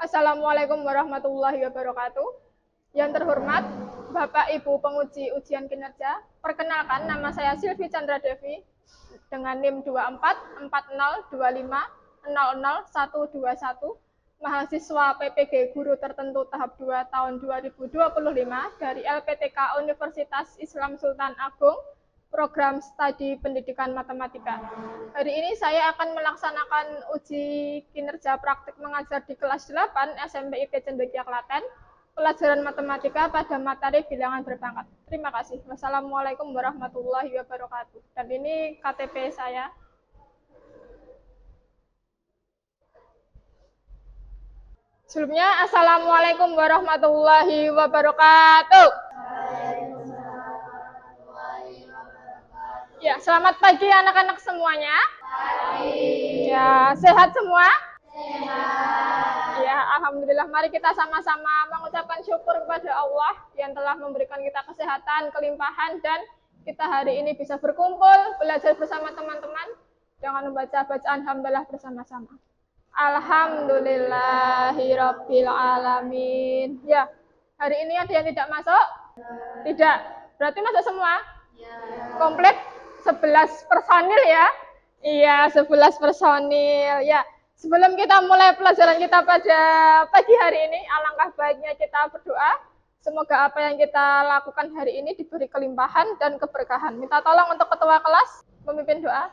Assalamualaikum warahmatullahi wabarakatuh. Yang terhormat Bapak Ibu penguji ujian kinerja, perkenalkan nama saya Silvi Chandra Devi dengan NIM 244025000121, mahasiswa PPG Guru Tertentu tahap 2 tahun 2025 dari LPTK Universitas Islam Sultan Agung, program studi pendidikan matematika. Hari ini saya akan melaksanakan uji kinerja praktik mengajar di kelas 8 SMP IP Cendekia Klaten, pelajaran matematika pada materi bilangan berpangkat. Terima kasih. Wassalamualaikum warahmatullahi wabarakatuh. Dan ini KTP saya. Sebelumnya, Assalamualaikum warahmatullahi wabarakatuh. Ya, selamat pagi anak-anak semuanya. Pagi. Ya, sehat semua? Sehat. Ya, alhamdulillah. Mari kita sama-sama mengucapkan syukur kepada Allah yang telah memberikan kita kesehatan, kelimpahan, dan kita hari ini bisa berkumpul, belajar bersama teman-teman dengan membaca bacaan hamdalah bersama-sama. Alhamdulillahirabbil alamin. Ya, hari ini ada yang tidak masuk? Tidak. Berarti masuk semua? Ya. Komplit 11 personil ya? Iya, 11 personil. Ya, sebelum kita mulai pelajaran kita pada pagi hari ini, alangkah baiknya kita berdoa. Semoga apa yang kita lakukan hari ini diberi kelimpahan dan keberkahan. Minta tolong untuk ketua kelas memimpin doa.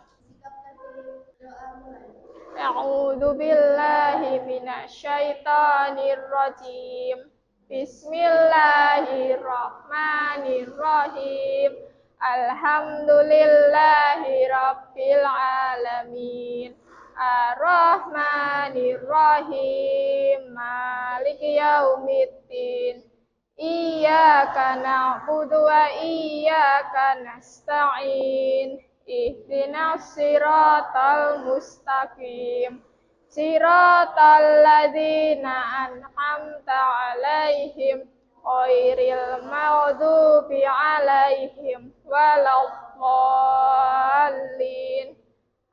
A'udzu billahi minasyaitonir rajim. Bismillahirrahmanirrahim. Alhamdulillahirabbil alamin. Ar-Rahmanir-Rahim. Maliki yaumiddin. Iyyaka na'budu wa iyyaka nasta'in. Ihdinas siratal mustaqim. Siratal ladzina an'amta 'alaihim ghairil maghdubi 'alaihim waladdallin.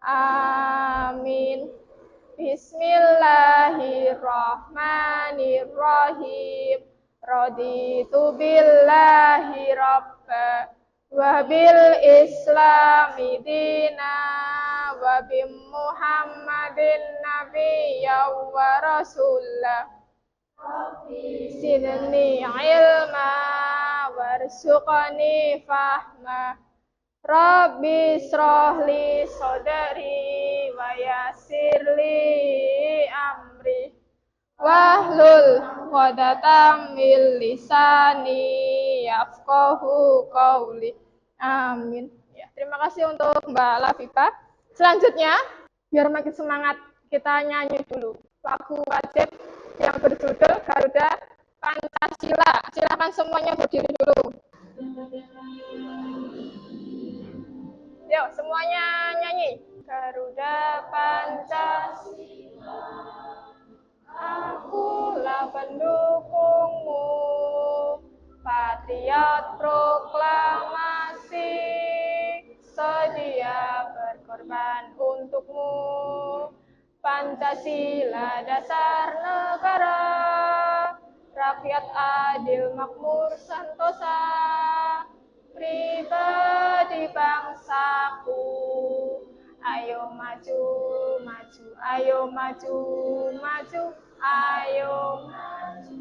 Amin. Bismillahirrahmanirrahim. Raditu billahi rabba wa bil islami dina wa bi Muhammadin nabiyya wa rasulah. Zidni ilma warzuqni fahma. Rabbi shrahli sadri wa yassirli amri wahlul 'uqdatam min lisani yafqahu qawli. Amin. Ya, terima kasih untuk Mbak Lafifa. Selanjutnya, biar makin semangat, kita nyanyi dulu lagu wajib yang berjudul Garuda Pancasila. Silakan semuanya berdiri dulu. Yuk, semuanya nyanyi. Garuda Pancasila, akulah pendukungmu, patriot proklamasi, sedia berkorban untukmu. Pancasila dasar negara, rakyat adil makmur santosa, pribadi bangsaku. Ayo maju, maju, ayo maju, maju, ayo maju.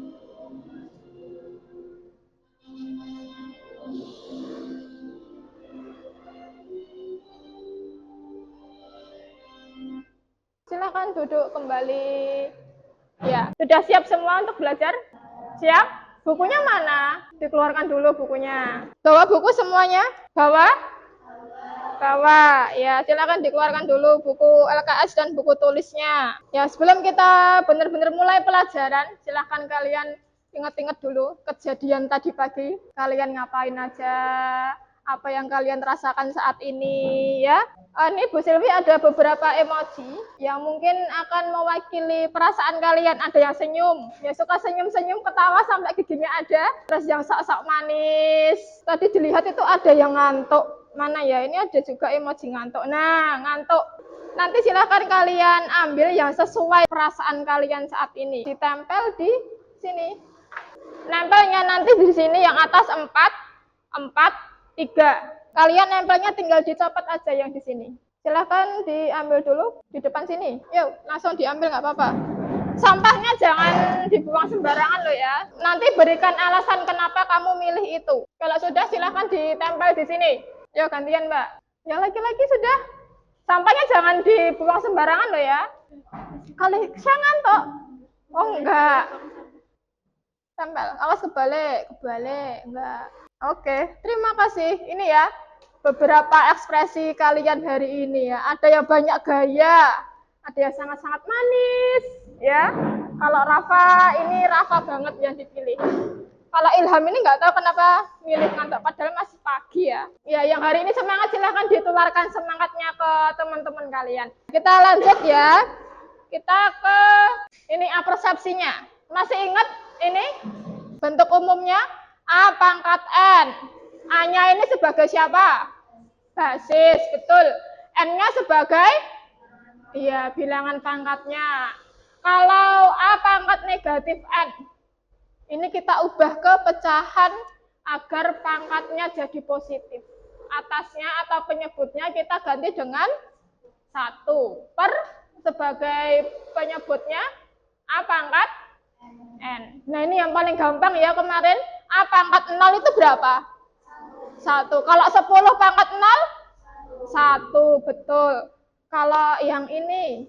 Silakan duduk kembali. Ya, sudah siap semua untuk belajar? Siap? Bukunya mana? Dikeluarkan dulu bukunya. Bawa buku semuanya? Bawa? Bawa. Ya, silakan dikeluarkan dulu buku LKS dan buku tulisnya. Ya, sebelum kita benar-benar mulai pelajaran, silakan kalian ingat-ingat dulu kejadian tadi pagi. Kalian ngapain aja? Apa yang kalian rasakan saat ini, ya? Ini Bu Silvi ada beberapa emoji yang mungkin akan mewakili perasaan kalian. Ada yang senyum, ya suka senyum-senyum, ketawa sampai giginya ada. Terus yang sok-sok manis. Tadi dilihat itu ada yang ngantuk. Mana ya? Ini ada juga emoji ngantuk. Nah, ngantuk. Nanti silahkan kalian ambil yang sesuai perasaan kalian saat ini. Ditempel di sini. Nempelnya nanti di sini yang atas 4, 3. Kalian nempelnya tinggal dicopot aja yang di sini. Silahkan diambil dulu di depan sini. Yuk, langsung diambil nggak apa-apa. Sampahnya jangan dibuang sembarangan loh ya. Nanti berikan alasan kenapa kamu milih itu. Kalau sudah silahkan ditempel di sini. Yuk gantian Mbak. Yang laki-laki sudah. Sampahnya jangan dibuang sembarangan loh ya. Kali jangan toh. Oh enggak. Tempel. Awas kebalik. Enggak. Oke, terima kasih. Ini ya beberapa ekspresi kalian hari ini ya. Ada yang banyak gaya, ada yang sangat-sangat manis ya. Kalau Rafa, ini Rafa banget yang dipilih. Kalau Ilham ini nggak tahu kenapa milih ngantuk padahal masih pagi ya. Ya, yang hari ini semangat silahkan ditularkan semangatnya ke teman-teman kalian. Kita lanjut ya. Kita ke ini persepsinya. Masih ingat ini bentuk umumnya? A pangkat N. A-nya ini sebagai siapa? Basis, betul. N-nya sebagai iya, bilangan pangkatnya. Kalau A pangkat negatif N, ini kita ubah ke pecahan agar pangkatnya jadi positif. Atasnya atau penyebutnya kita ganti dengan 1 per sebagai penyebutnya A pangkat N. Nah ini yang paling gampang ya kemarin. A pangkat 0 itu berapa? 1. Kalau 10 pangkat 0? 1, betul. Kalau yang ini,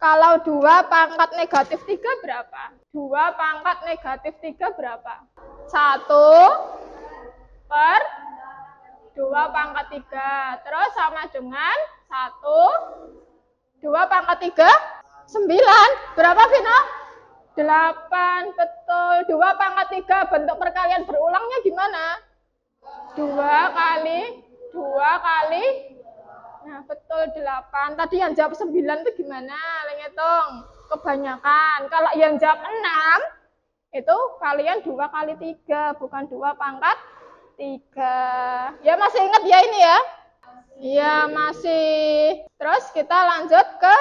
kalau 2 pangkat negatif 3 berapa? 2 pangkat negatif 3 berapa? 1 per 2 pangkat 3. Terus sama dengan 1, 2 pangkat 3, 9. Berapa, Vino? 8, betul. 2 pangkat 3, bentuk perkalian berulangnya gimana? 2 kali, nah betul 8. Tadi yang jawab 9 itu gimana? Ngitung, kebanyakan. Kalau yang jawab 6, itu kalian 2 kali 3, bukan 2 pangkat 3. Ya masih ingat ya ini ya? Iya masih. Terus kita lanjut ke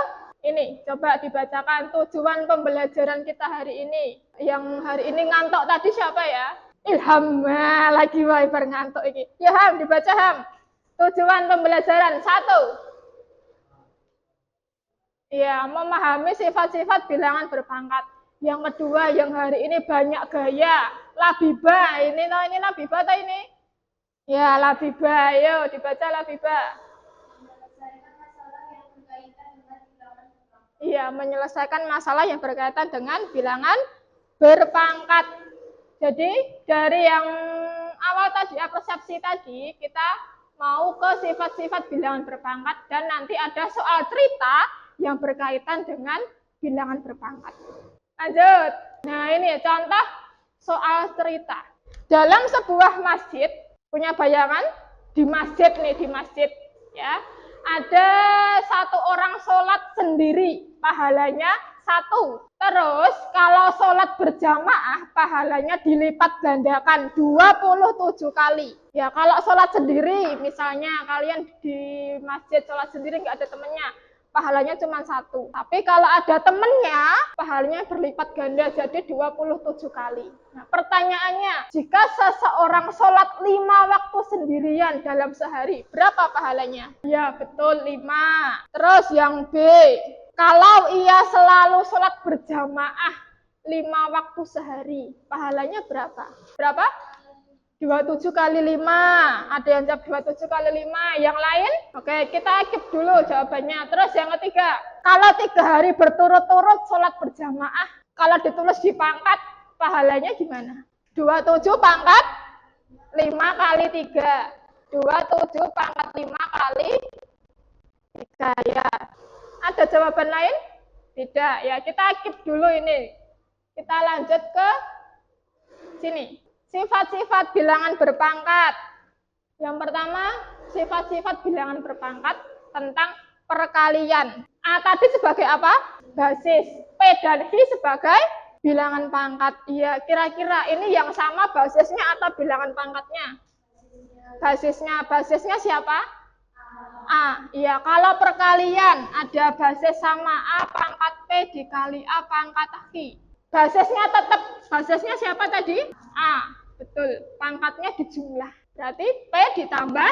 ini, coba dibacakan tujuan pembelajaran kita hari ini. Yang hari ini ngantuk tadi siapa ya? Ilham, lagi wiper ngantuk ini. Ya Ham, dibaca Ham. Tujuan pembelajaran 1. Ya, memahami sifat-sifat bilangan berpangkat. Yang kedua, yang hari ini banyak gaya. Labibah, ini Labibah atau ini? Ya, Labibah, ayo dibaca Labibah. Iya, menyelesaikan masalah yang berkaitan dengan bilangan berpangkat. Jadi, dari yang awal tadi, persepsi tadi, kita mau ke sifat-sifat bilangan berpangkat, dan nanti ada soal cerita yang berkaitan dengan bilangan berpangkat. Lanjut. Nah, ini ya, contoh soal cerita. Dalam sebuah masjid, punya bayangan? Di masjid nih, di masjid. Ya. Ada satu orang sholat sendiri, pahalanya 1. Terus kalau sholat berjamaah, pahalanya dilipat gandakan 27 kali. Ya kalau sholat sendiri, misalnya kalian di masjid sholat sendiri nggak ada temennya, pahalanya cuma 1. Tapi kalau ada temennya, pahalanya berlipat ganda jadi 27 kali. Nah, pertanyaannya, jika seseorang sholat 5 waktu sendirian dalam sehari, berapa pahalanya? Ya, betul 5. Terus yang B, kalau ia selalu sholat berjamaah 5 waktu sehari, pahalanya berapa? Berapa? 27 kali 5. Ada yang jawab 27 kali 5. Yang lain? Oke, kita keep dulu jawabannya. Terus yang ketiga, kalau 3 hari berturut-turut sholat berjamaah, kalau ditulis di pangkat, pahalanya gimana? 27 pangkat 5 kali 3. 27 pangkat 5 kali 3 ya. Ada jawaban lain? Tidak ya, kita keep dulu ini. Kita lanjut ke sini. Sifat-sifat bilangan berpangkat. Yang pertama, sifat-sifat bilangan berpangkat tentang perkalian. A tadi sebagai apa? Basis. P dan V sebagai bilangan pangkat. Ya, kira-kira ini yang sama basisnya atau bilangan pangkatnya? Basisnya. Basisnya siapa? A. Iya, kalau perkalian ada basis sama A pangkat P dikali A pangkat Q. Basisnya siapa tadi? A. Betul, pangkatnya dijumlah. Berarti P ditambah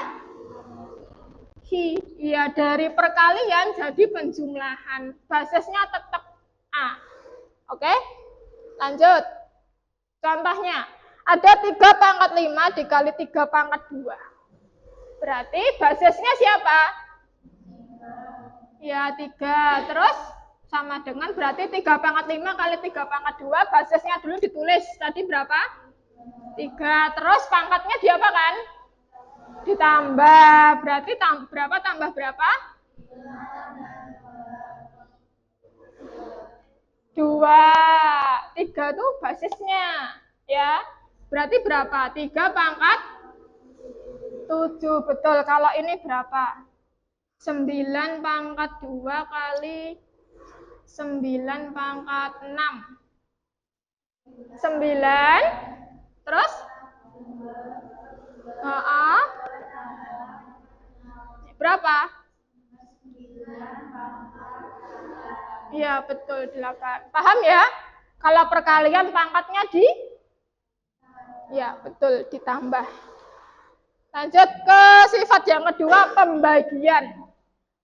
Q. Iya, dari perkalian jadi penjumlahan. Basisnya tetap A. Oke, lanjut. Contohnya, ada 3 pangkat 5 dikali 3 pangkat 2. Berarti basisnya siapa? Ya, 3. Terus sama dengan berarti 3 pangkat 5 kali 3 pangkat 2, basisnya dulu ditulis. Tadi berapa? 3. Terus pangkatnya diapakan? Ditambah. Berarti berapa tambah berapa? 2. 3 itu basisnya. Ya. Berarti berapa? 3 pangkat 7. Betul. Kalau ini berapa? 9 pangkat 2 kali 9 pangkat 6. 9. Terus? Berapa? Iya, betul, 8. Paham ya? Kalau perkalian pangkatnya ya, betul, ditambah. Lanjut ke sifat yang kedua, pembagian.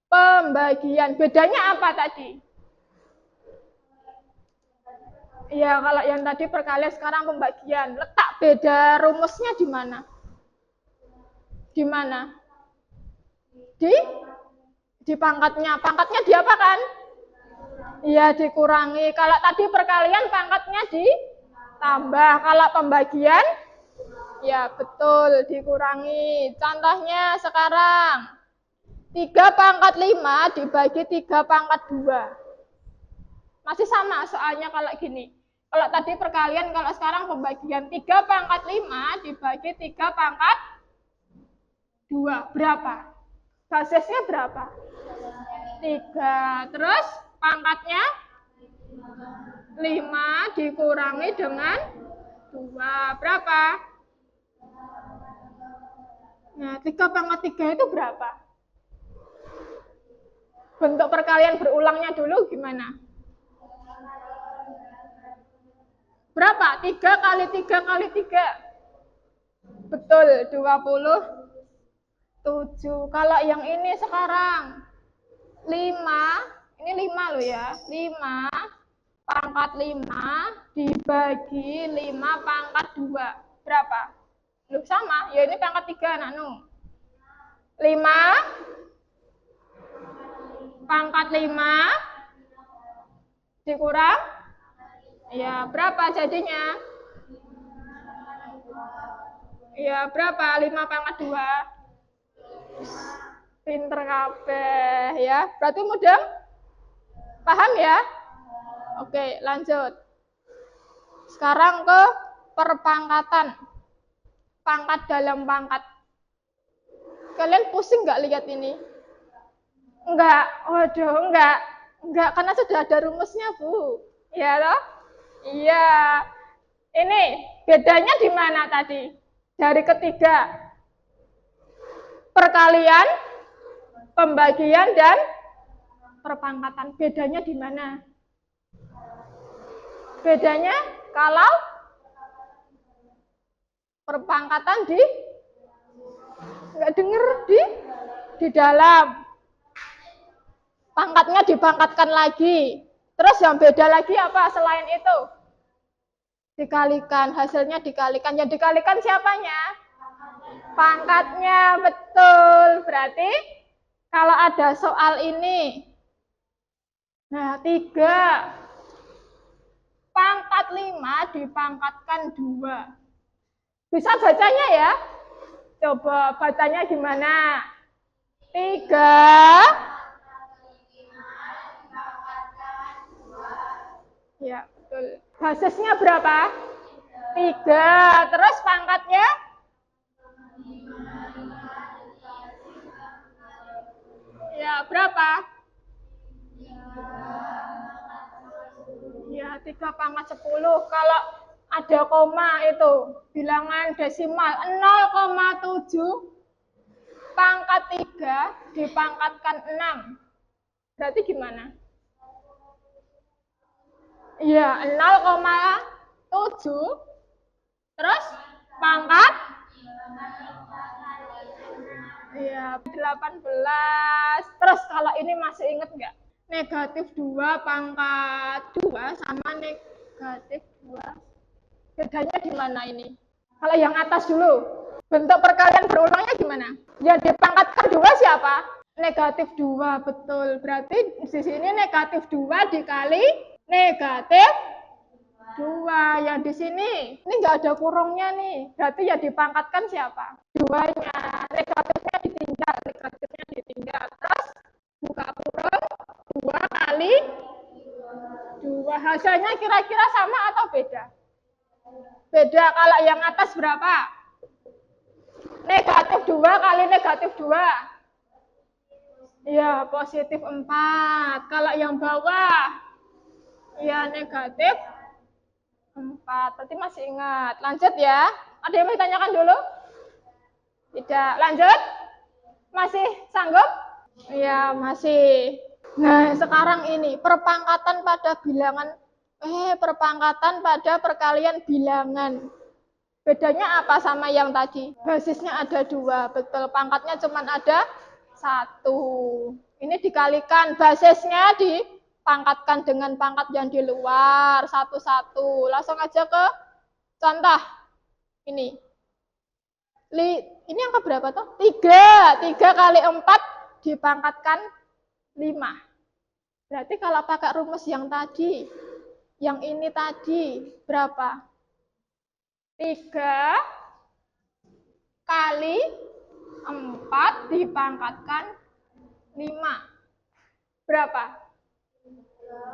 Pembagian, bedanya apa tadi? Iya, kalau yang tadi perkalian, sekarang pembagian. Letak beda rumusnya di mana? Di mana? Di pangkatnya. Pangkatnya diapakan? Iya, dikurangi. Kalau tadi perkalian pangkatnya ditambah. Kalau pembagian, ya betul, dikurangi. Contohnya sekarang, 3 pangkat 5 dibagi 3 pangkat 2. Masih sama soalnya kalau gini. Kalau tadi perkalian, kalau sekarang pembagian 3 pangkat 5 dibagi 3 pangkat 2. Berapa? Basisnya berapa? 3. Terus pangkatnya 5 dikurangi dengan 2. Berapa? Nah, 3 pangkat 3 itu berapa? Bentuk perkalian berulangnya dulu gimana? Berapa? 3 kali 3 kali 3. Betul, 27. Kalau yang ini sekarang 5, ini 5 loh ya. 5 pangkat 5 dibagi 5 pangkat 2. Berapa? Loh, sama. Ya ini pangkat 3, Nanu. 5 pangkat 5 dikurang. Ya, berapa jadinya? Ya, berapa? 5 pangkat 2. Pinter kabeh ya. Berarti mudah? Paham ya? Oke, lanjut. Sekarang ke perpangkatan. Pangkat dalam pangkat. Kalian pusing nggak lihat ini? Enggak. Waduh, enggak. Enggak, karena sudah ada rumusnya, Bu. Iya toh? Iya. Ini bedanya di mana tadi? Dari ketiga. Perkalian, pembagian, dan perpangkatan. Bedanya di mana? Bedanya kalau perpangkatan nggak denger di dalam. Pangkatnya dipangkatkan lagi. Terus yang beda lagi apa selain itu? Dikalikan, hasilnya dikalikan. Yang dikalikan siapanya? Pangkatnya, betul. Berarti kalau ada soal ini, nah 3 pangkat 5 dipangkatkan 2. Bisa bacanya ya? Coba bacanya gimana? 3. Ya, betul. Basisnya berapa? 3. Terus pangkatnya? Ya, berapa? Ya, 3 pangkat 10. Kalau ada koma itu, bilangan desimal 0,7 pangkat 3 dipangkatkan 6. Berarti gimana? Iya, 0,7. Terus pangkat? Iya, 18. Terus kalau ini masih inget nggak? Negatif 2 pangkat 2 sama negatif 2. Bedanya di mana ini? Kalau yang atas dulu. Bentuk perkalian berulangnya gimana? Ya dipangkatkan 2 siapa? Negatif 2, betul. Berarti di sini negatif 2 dikali negatif 2. Yang di sini, ini nggak ada kurungnya nih. Berarti ya dipangkatkan siapa? 2-nya. Negatifnya ditinggal. Terus buka kurung, 2 kali 2. Hasilnya kira-kira sama atau beda? Beda. Kalau yang atas berapa? Negatif 2 kali negatif 2. Ya, positif 4. Kalau yang bawah, ya negatif 4. Berarti masih ingat. Lanjut ya. Ada yang mau ditanyakan dulu? Tidak. Lanjut? Masih sanggup? Ya, masih. Nah, sekarang ini perpangkatan pada perkalian bilangan. Bedanya apa sama yang tadi? Basisnya ada 2, betul. Pangkatnya cuma ada 1. Ini dikalikan, basisnya dipangkatkan dengan pangkat yang di luar, 1-1. Langsung aja ke contoh. Ini angka berapa toh? 3. 3 kali 4 dipangkatkan 5. Berarti kalau pakai rumus yang tadi, yang ini tadi, berapa? 3 kali 4 dipangkatkan 5. Berapa?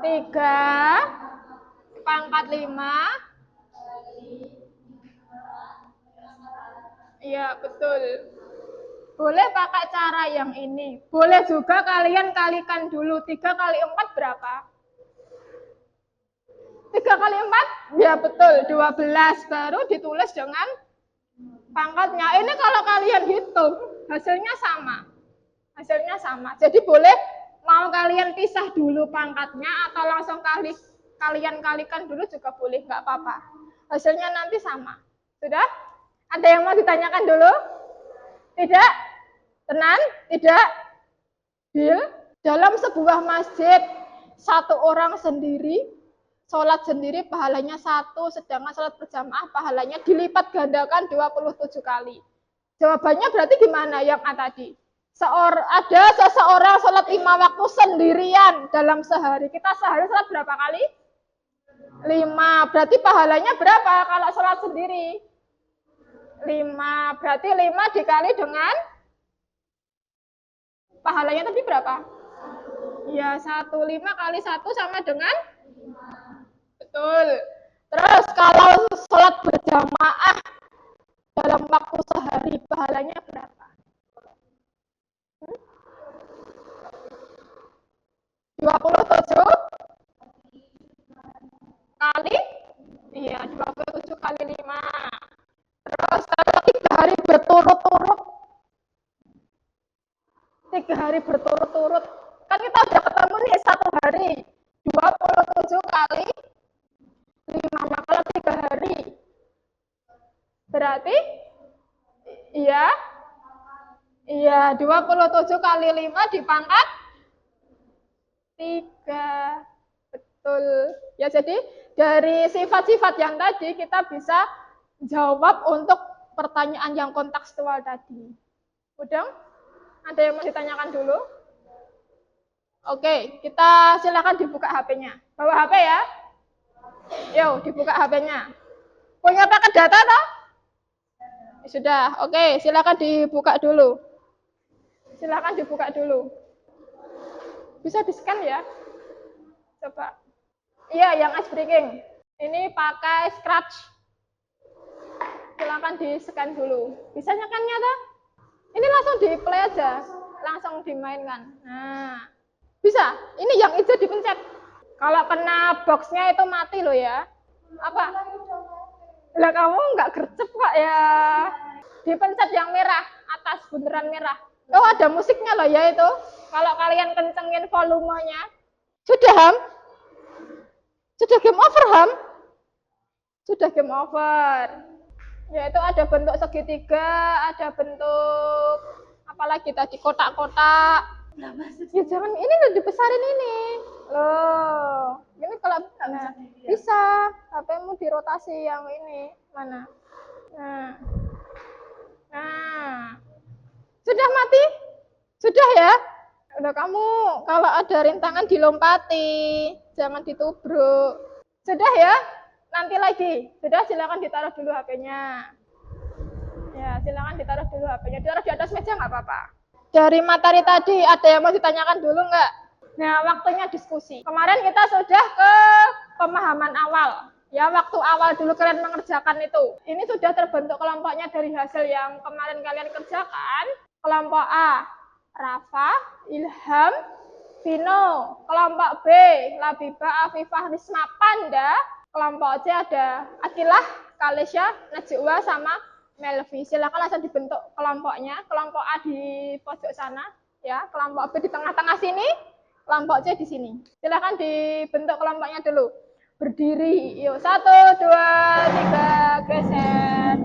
3 pangkat 5. Iya, betul. Boleh pakai cara yang ini. Boleh juga kalian kalikan dulu. 3 kali 4 berapa? 3 kali 4? Ya, betul. 12. Baru ditulis dengan pangkatnya. Ini kalau kalian hitung, hasilnya sama. Hasilnya sama. Jadi boleh mau kalian pisah dulu pangkatnya atau langsung kalian kalikan dulu juga boleh. Nggak apa-apa. Hasilnya nanti sama. Sudah? Ada yang mau ditanyakan dulu? Tidak? Tenan? Tidak? Bil? Dalam sebuah masjid, satu orang sendiri, sholat sendiri pahalanya 1, sedangkan sholat berjamaah pahalanya dilipat gandakan 27 kali. Jawabannya berarti gimana yang A tadi? Ada seseorang sholat 5 waktu sendirian dalam sehari. Kita sehari sholat berapa kali? 5. Berarti pahalanya berapa kalau sholat sendiri? 5. Berarti 5 dikali dengan pahalanya tadi berapa? Ya, 1. 5 kali 1 sama dengan? Betul. Terus kalau sholat berjamaah dalam waktu sehari, pahalanya berapa? 27 kali? Iya, 27 kali 5. Terus kalau 3 hari berturut-turut, 3 hari berturut-turut, kan kita udah ketemu nih 1 hari, 27 kali 5. Nah, kalau 3 hari, berarti, iya, 27 kali 5 dipangkat 3. Betul. Ya, jadi dari sifat-sifat yang tadi kita bisa jawab untuk pertanyaan yang kontekstual tadi. Udah? Ada yang mau ditanyakan dulu? Oke, kita silakan dibuka HP-nya. Bawa HP ya. Yuk, dibuka HP-nya. Punya paket data toh? Sudah. Oke, silakan dibuka dulu. Silakan dibuka dulu. Bisa di-scan ya? Coba. Iya, yang ice breaking. Ini pakai Scratch. Silakan di-scan dulu. Bisa nyekannya toh? Ini langsung di-play aja. Langsung dimainkan. Nah, bisa. Ini yang hijau dipencet. Kalau kena boxnya itu mati loh ya. Apa? Lah kamu nggak gercep kok ya. Dipencet yang merah. Atas bundaran merah. Oh, ada musiknya loh ya itu. Kalau kalian kencengin volumenya. Sudah, Ham? Sudah game over, Ham? Sudah game over. Ya itu ada bentuk segitiga, ada bentuk apalagi tadi kotak-kotak. Ya jangan ini loh dibesarin ini. Loh, ini kalau nah, bisa HP-mu dirotasi yang ini mana? Nah. Nah. Sudah mati? Sudah ya? Udah kamu kalau ada rintangan dilompati, jangan ditubruk. Sudah ya? Nanti lagi. Sudah silakan ditaruh dulu HP-nya. Ya, silakan ditaruh dulu HP-nya. Ditaruh di atas meja nggak apa-apa. Dari materi tadi ada yang mau ditanyakan dulu nggak? Nah, waktunya diskusi. Kemarin kita sudah ke pemahaman awal. Ya, waktu awal dulu kalian mengerjakan itu. Ini sudah terbentuk kelompoknya dari hasil yang kemarin kalian kerjakan. Kelompok A, Rafa, Ilham, Vino. Kelompok B, Labiba, Afifah, Risma, Panda. Kelompok C ada Akilah, Kalisya, Najwa, sama Melvi. Silakan langsung dibentuk kelompoknya. Kelompok A di pojok sana, ya. Kelompok B di tengah-tengah sini. Kelompok C di sini. Silakan dibentuk kelompoknya dulu. Berdiri. Yuk, 1, 2, 3, geser.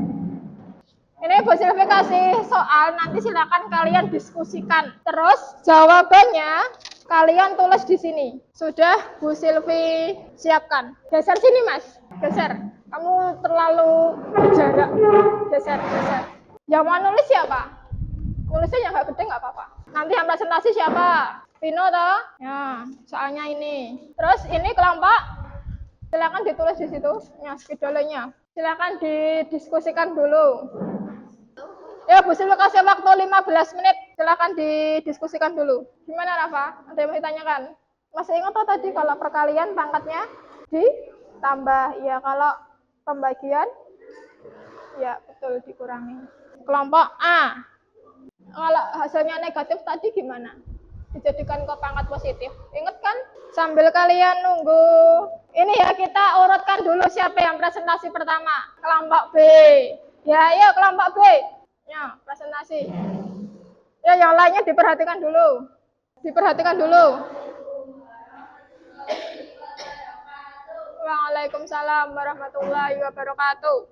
Ini Bu Silvi kasih soal, nanti silakan kalian diskusikan. Terus jawabannya kalian tulis di sini. Sudah Bu Silvi siapkan. Geser sini Mas, geser. Kamu terlalu jarak. Geser, geser. Yang mau nulis siapa? Nulisnya yang gak gede nggak apa-apa. Nanti yang presentasi siapa? Vino toh? Ya, soalnya ini. Terus ini kelompok, silakan ditulis di situ. Ya, spidolenya. Silakan didiskusikan dulu. Ya, Bu Silvi kasih waktu 15 menit. Silakan didiskusikan dulu. Gimana, Rafa? Ada yang mau ditanyakan? Masih ingat toh tadi kalau perkalian pangkatnya ditambah. Ya, kalau pembagian, ya betul dikurangi. Kelompok A. Kalau hasilnya negatif tadi gimana? Dijadikan ke pangkat positif. Ingat kan? Sambil kalian nunggu. Ini ya, kita urutkan dulu siapa yang presentasi pertama. Kelompok B. Ya, iya kelompok B. Ya, presentasi. Ya, yang lainnya diperhatikan dulu. Diperhatikan dulu. Waalaikumsalam warahmatullahi wabarakatuh.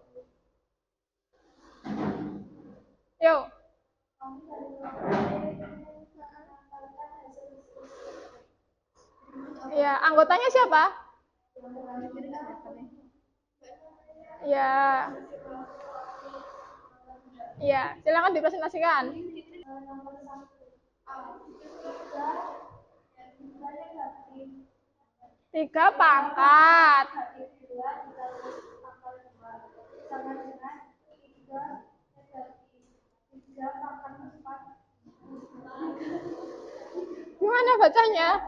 Yuk. Ya, anggotanya siapa? Ya. Ya, silakan dipresentasikan. 3 pangkat. Gimana bacanya?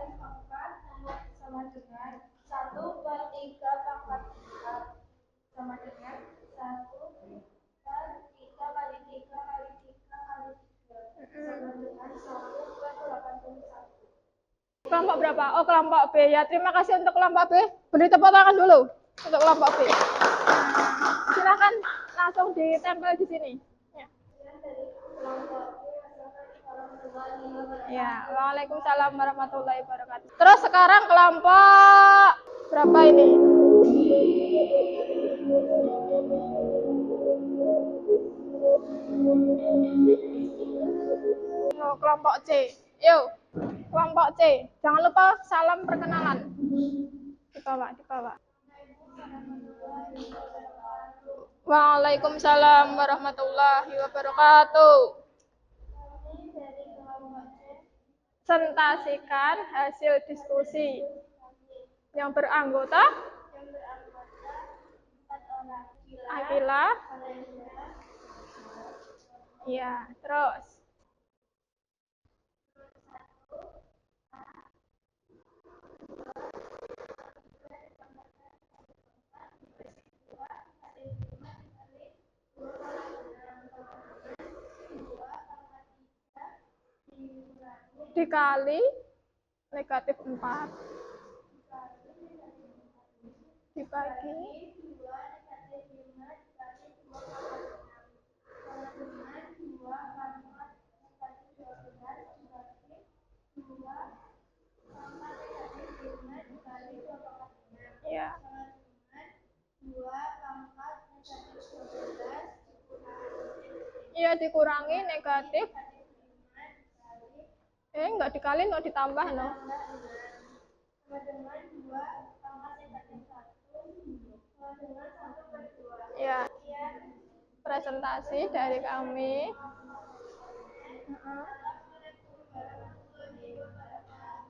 Sama dengan 1/3 pangkat 4 sama dengan 1/3 kali 3 kali 3 kali 3 sama dengan 1/81. Kelompok berapa? Oh, kelompok B. Ya, terima kasih untuk kelompok B. Beri tepuk tangan dulu untuk kelompok B. Silakan langsung ditempel di sini. Ya. Ya, waalaikumsalam warahmatullahi wabarakatuh. Terus sekarang kelompok berapa ini? Oh, kelompok C. Yuk, kelompok C. Jangan lupa salam perkenalan. Dibawa. Waalaikumsalam warahmatullahi wabarakatuh. Presentasikan hasil diskusi yang beranggota Akila. Ya, terus dikali negatif 4 dibagi Iya, dikurangi negatif. Enggak dikali, enggak ditambah, no. Ya, presentasi dari kami.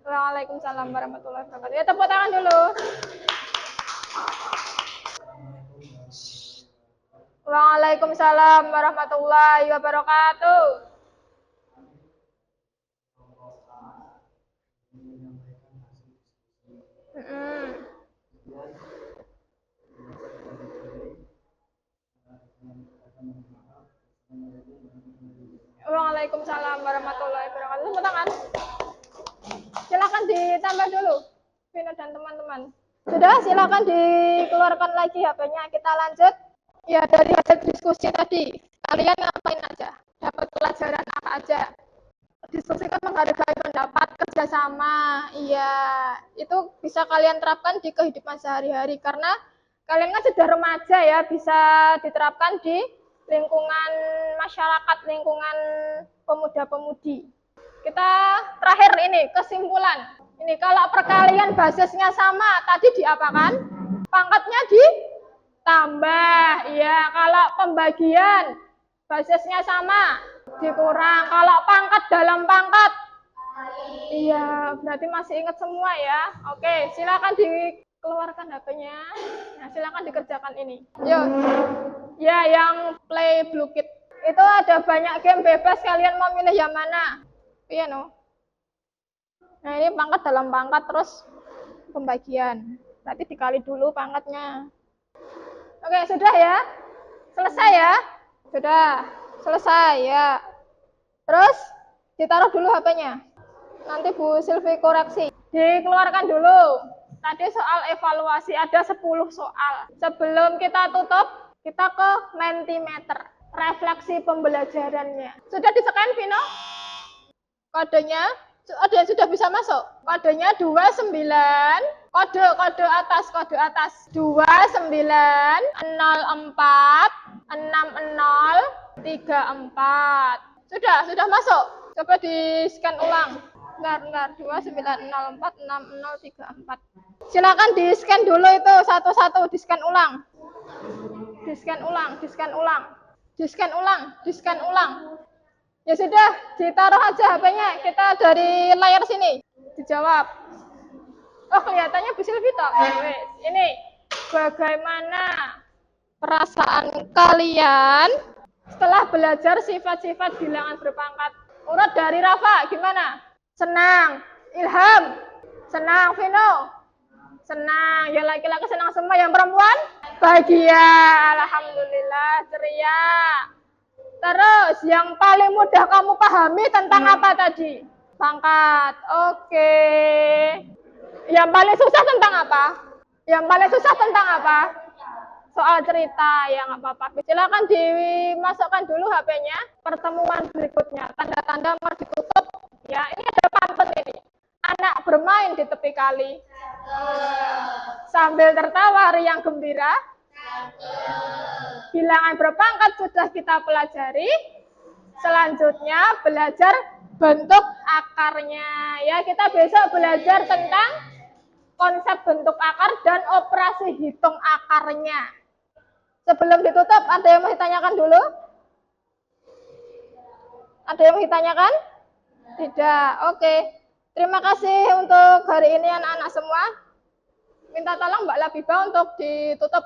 Waalaikumsalam warahmatullahi wabarakatuh. Ya, tepuk tangan dulu. Waalaikumsalam warahmatullahi wabarakatuh. Waalaikumsalam warahmatullahi wabarakatuh. Tepuk tangan. Silakan ditambah dulu, Vino dan teman-teman. Sudah, silakan dikeluarkan lagi HP-nya. Kita lanjut. Ya, dari hasil diskusi tadi, kalian ngapain aja? Dapat pelajaran apa aja? Diskusi kan menghargai pendapat, kerjasama. Iya, itu bisa kalian terapkan di kehidupan sehari-hari. Karena kalian kan sudah remaja ya, bisa diterapkan di lingkungan masyarakat, lingkungan pemuda-pemudi. Kita terakhir ini, kesimpulan. Ini kalau perkalian basisnya sama, tadi diapakan? Pangkatnya ditambah. Ya, kalau pembagian basisnya sama, dikurang. Kalau pangkat dalam pangkat, iya, berarti masih ingat semua ya. Oke, silakan dikeluarkan HP-nya. Nah, silakan dikerjakan ini. Yuk. Ya, yang play Blue Kit. Itu ada banyak game bebas, kalian mau milih yang mana? Iya, no. Nah, ini pangkat dalam pangkat, terus pembagian. Berarti dikali dulu pangkatnya. Oke, sudah ya? Selesai ya? Sudah. Selesai ya. Terus, ditaruh dulu HP-nya. Nanti Bu Silvi koreksi. Dikeluarkan dulu. Tadi soal evaluasi, ada 10 soal. Sebelum kita tutup, kita ke Mentimeter. Refleksi pembelajarannya. Sudah di-scan, Vino? Kodenya? Ada yang sudah bisa masuk? Kodenya 29, kode atas 29 04 60 34. Sudah masuk. Coba di-scan ulang. Bentar, 2904 6034. Silakan di-scan dulu itu satu-satu, di-scan ulang. Di-scan ulang. Ya sudah, ditaruh aja HP-nya. Kita dari layar sini. Dijawab. Oh, kelihatannya Bu Silvi toh. Ini bagaimana perasaan kalian setelah belajar sifat-sifat bilangan berpangkat? Urut dari Rafa, gimana? Senang. Ilham? Senang. Vino? Senang. Yang laki-laki senang semua. Yang perempuan? Bahagia. Alhamdulillah, ceria. Terus, yang paling mudah kamu pahami tentang apa tadi? Pangkat. Oke. Yang paling susah tentang apa? Soal cerita. Ya, nggak apa-apa. Silakan dimasukkan dulu HP-nya. Pertemuan berikutnya. Tanda-tanda mau ditutup. Ya, ini ada pantun ini. Anak bermain di tepi kali. Sambil tertawa riang gembira. Bilangan berpangkat sudah kita pelajari. Selanjutnya belajar bentuk akarnya. Ya, kita besok belajar tentang konsep bentuk akar dan operasi hitung akarnya. Sebelum ditutup, ada yang mau ditanyakan dulu? Ada yang mau ditanyakan? Tidak. Oke. Terima kasih untuk hari ini anak-anak semua. Minta tolong Mbak Labiba untuk ditutup.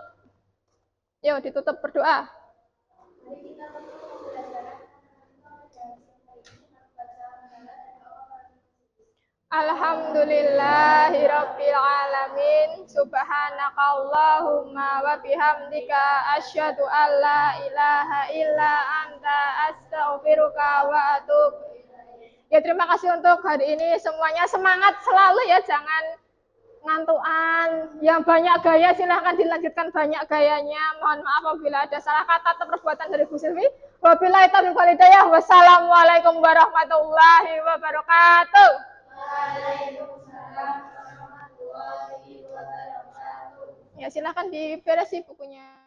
Yuk, ditutup berdoa. Alhamdulillahirabbil alamin. Subhanakallahumma wa bihamdika asyhadu an la ilaha illa anta astaghfiruka wa atubu. Ya, terima kasih untuk hari ini semuanya. Semangat selalu ya, jangan ngantuan. Yang banyak gaya silahkan dilanjutkan banyak gayanya. Mohon maaf apabila ada salah kata atau perbuatan dari Bu Silvi. Wabillahi taufiq wal hidayah. Wassalamualaikum warahmatullahi wabarakatuh. Ya, silahkan diberesi bukunya.